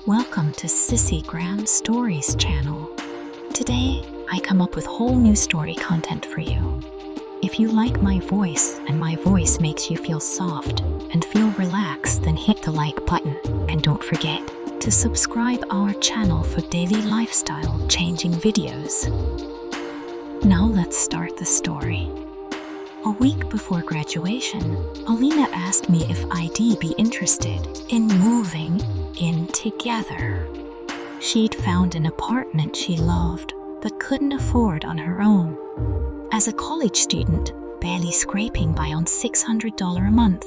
Welcome to Sissygram Stories channel. Today, I come up with whole new story content for you. If you like my voice and my voice makes you feel soft and feel relaxed, then hit the like button and don't forget to subscribe our channel for daily lifestyle changing videos. Now let's start the story. A week before graduation, Alina asked me if I'd be interested in moving in together. She'd found an apartment she loved but couldn't afford on her own. As a college student, barely scraping by on $600 a month,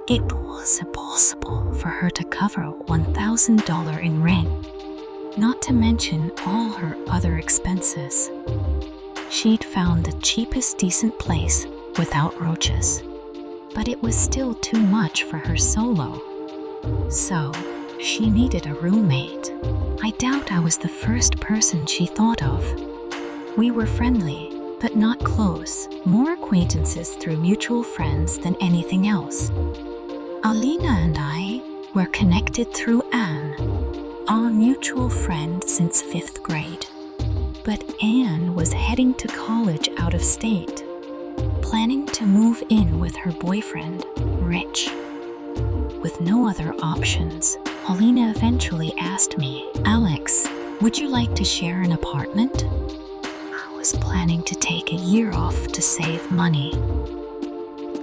it was impossible for her to cover $1,000 in rent, not to mention all her other expenses. She'd found the cheapest decent place without roaches, but it was still too much for her solo. So, she needed a roommate. I doubt I was the first person she thought of. We were friendly, but not close, more acquaintances through mutual friends than anything else. Alina and I were connected through Anne, our mutual friend since 5th grade. But Anne was heading to college out of state, planning to move in with her boyfriend, Rich. With no other options, Alina eventually asked me, "Alex, would you like to share an apartment?" I was planning to take a year off to save money,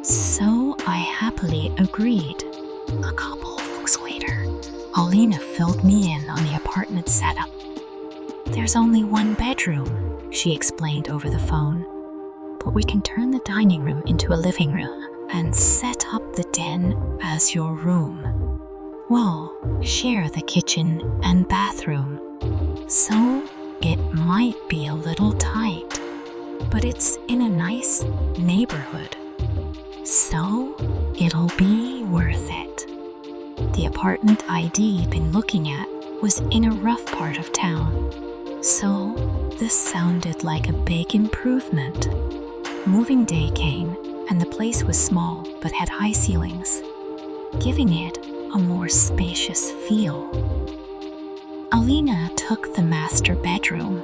so I happily agreed. A couple of weeks later, Alina filled me in on the apartment setup. "There's only one bedroom," she explained over the phone, "but we can turn the dining room into a living room and set up the den as your room. We'll share the kitchen and bathroom, so it might be a little tight, but it's in a nice neighborhood, so it'll be worth it." The apartment I'd been looking at was in a rough part of town, so this sounded like a big improvement. Moving day came, and the place was small but had high ceilings, giving it a more spacious feel. Alina took the master bedroom,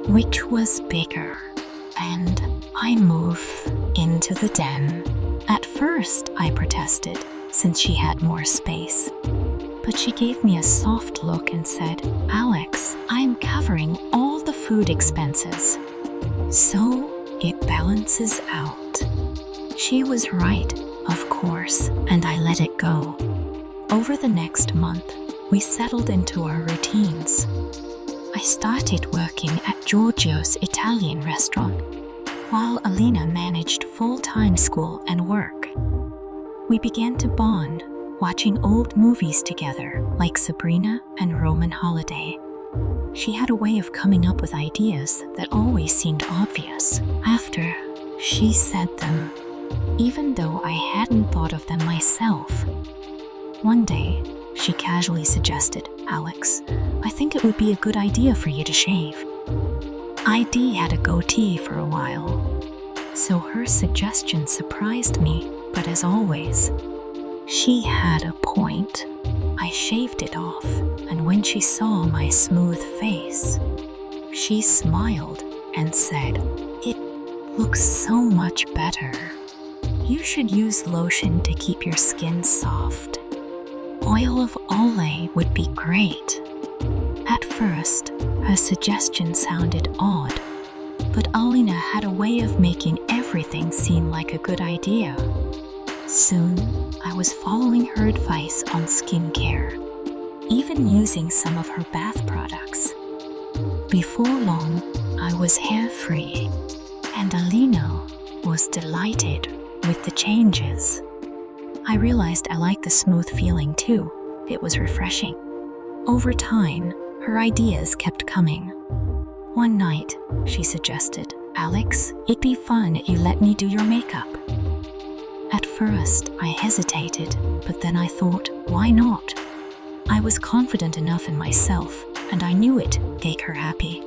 which was bigger, and I moved into the den. At first, I protested since she had more space, but she gave me a soft look and said, "Alex, I'm covering all the food expenses, so it balances out." She was right, of course, and I let it go. Over the next month, we settled into our routines. I started working at Giorgio's Italian restaurant, while Alina managed full-time school and work. We began to bond, watching old movies together like Sabrina and Roman Holiday. She had a way of coming up with ideas that always seemed obvious after she said them, even though I hadn't thought of them myself. One day, she casually suggested, "Alex, I think it would be a good idea for you to shave." I'd had a goatee for a while, so her suggestion surprised me, but as always, she had a point. I shaved it off, and when she saw my smooth face, she smiled and said, "It looks so much better. You should use lotion to keep your skin soft. Oil of Olay would be great." At first, her suggestion sounded odd, but Alina had a way of making everything seem like a good idea. Soon, I was following her advice on skincare, even using some of her bath products. Before long, I was hair-free, and Alina was delighted with the changes. I realized I liked the smooth feeling too. It was refreshing. Over time, her ideas kept coming. One night, she suggested, "Alex, it'd be fun if you let me do your makeup." At first, I hesitated, but then I thought, why not? I was confident enough in myself, and I knew it'd make her happy.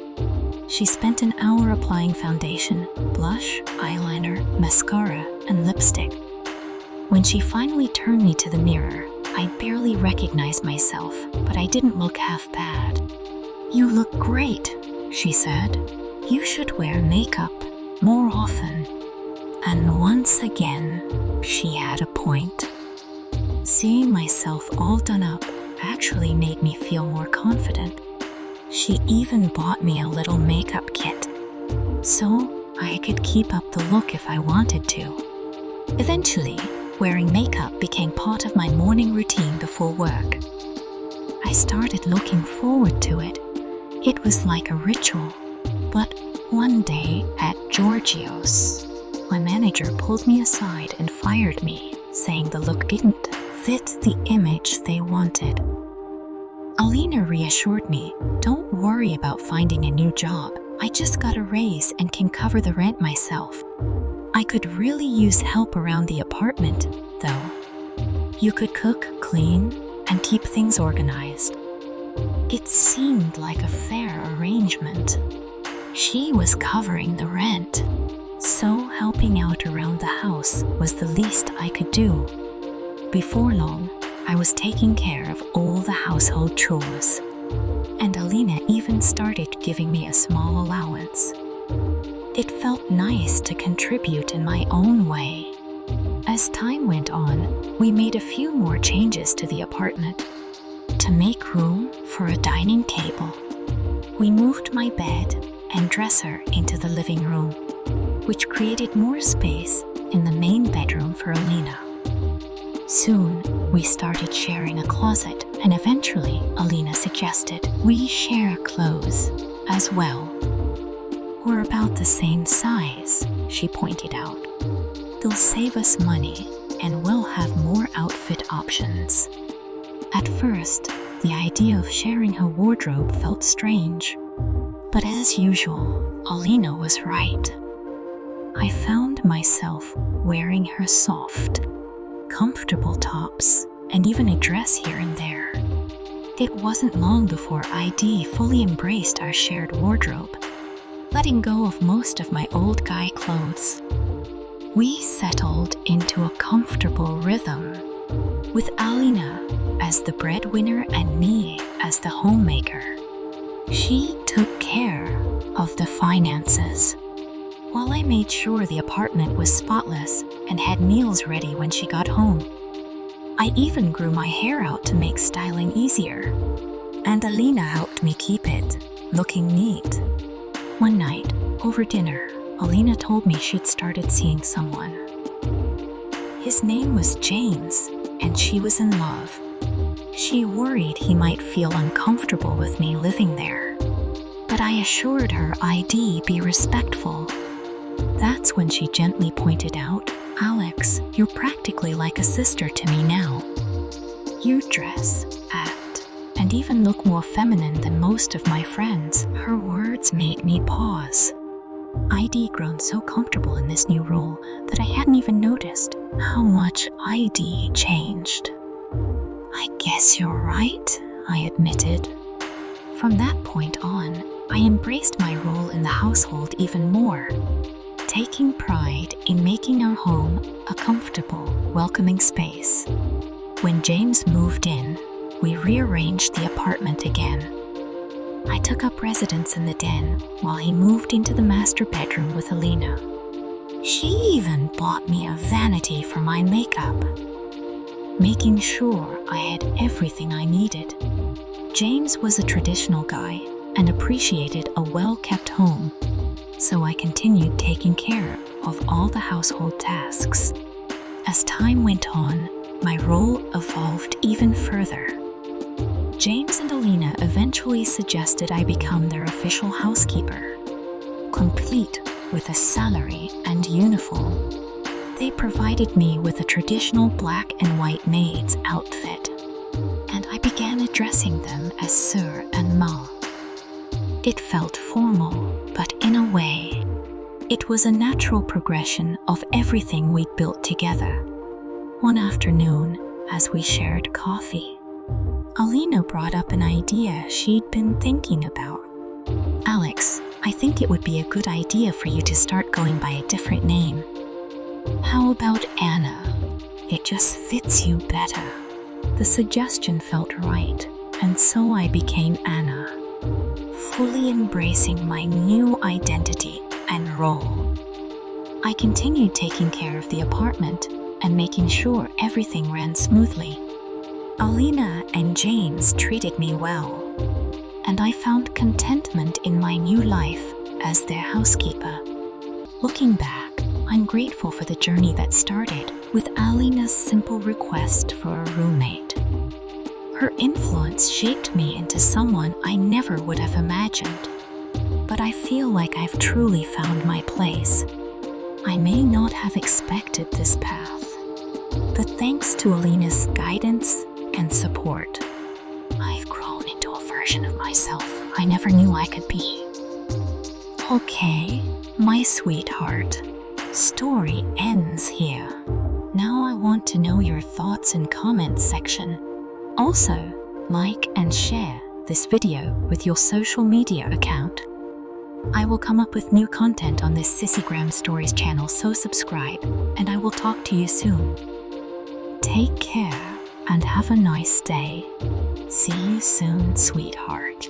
She spent an hour applying foundation, blush, eyeliner, mascara, and lipstick. When she finally turned me to the mirror, I barely recognized myself, but I didn't look half bad. "You look great," she said. "You should wear makeup more often." And once again, she had a point. Seeing myself all done up actually made me feel more confident. She even bought me a little makeup kit, so I could keep up the look if I wanted to. Eventually, wearing makeup became part of my morning routine before work. I started looking forward to it. It was like a ritual. But one day at Giorgio's, my manager pulled me aside and fired me, saying the look didn't fit the image they wanted. Alina reassured me, "Don't worry about finding a new job. I just got a raise and can cover the rent myself." I could really use help around the apartment, though. You could cook, clean, and keep things organized. It seemed like a fair arrangement. She was covering the rent, so helping out around the house was the least I could do. Before long, I was taking care of all the household chores, and Alina even started giving me a small allowance. It felt nice to contribute in my own way. As time went on, we made a few more changes to the apartment. To make room for a dining table, we moved my bed and dresser into the living room, which created more space in the main bedroom for Alina. Soon, we started sharing a closet, and eventually, Alina suggested we share clothes as well. "We're about the same size," she pointed out. "They'll save us money, and we'll have more outfit options." At first, the idea of sharing her wardrobe felt strange. But as usual, Alina was right. I found myself wearing her soft, comfortable tops, and even a dress here and there. It wasn't long before ID fully embraced our shared wardrobe, letting go of most of my old guy clothes. We settled into a comfortable rhythm, with Alina as the breadwinner and me as the homemaker. She took care of the finances, while I made sure the apartment was spotless and had meals ready when she got home. I even grew my hair out to make styling easier, and Alina helped me keep it looking neat. One night, over dinner, Alina told me she'd started seeing someone. His name was James, and she was in love. She worried he might feel uncomfortable with me living there, but I assured her I'd be respectful. That's when she gently pointed out, "Alex, you're practically like a sister to me now. You dress, act, and even look more feminine than most of my friends." Her words made me pause. I'd grown so comfortable in this new role that I hadn't even noticed how much I'd changed. "I guess you're right," I admitted. From that point on, I embraced my role in the household even more, taking pride in making our home a comfortable, welcoming space. When James moved in, we rearranged the apartment again. I took up residence in the den while he moved into the master bedroom with Alina. She even bought me a vanity for my makeup, making sure I had everything I needed. James was a traditional guy and appreciated a well-kept home, so I continued taking care of all the household tasks. As time went on, my role evolved even further. James and Alina eventually suggested I become their official housekeeper, complete with a salary and uniform. They provided me with a traditional black and white maid's outfit, and I began addressing them as Sir and Ma. It felt formal, but in a way, it was a natural progression of everything we'd built together. One afternoon, as we shared coffee, Alina brought up an idea she'd been thinking about. "Alex, I think it would be a good idea for you to start going by a different name. How about Anna? It just fits you better." The suggestion felt right, and so I became Anna, fully embracing my new identity and role. I continued taking care of the apartment and making sure everything ran smoothly. Alina and James treated me well, and I found contentment in my new life as their housekeeper. Looking back, I'm grateful for the journey that started with Alina's simple request for a roommate. Her influence shaped me into someone I never would have imagined. But I feel like I've truly found my place. I may not have expected this path, but thanks to Alina's guidance and support, I've grown into a version of myself I never knew I could be. Okay, my sweetheart, story ends here. Now I want to know your thoughts in comments section. Also, like and share this video with your social media account. I will come up with new content on this Sissygram Stories channel, so subscribe, and I will talk to you soon. Take care and have a nice day. See you soon, sweetheart.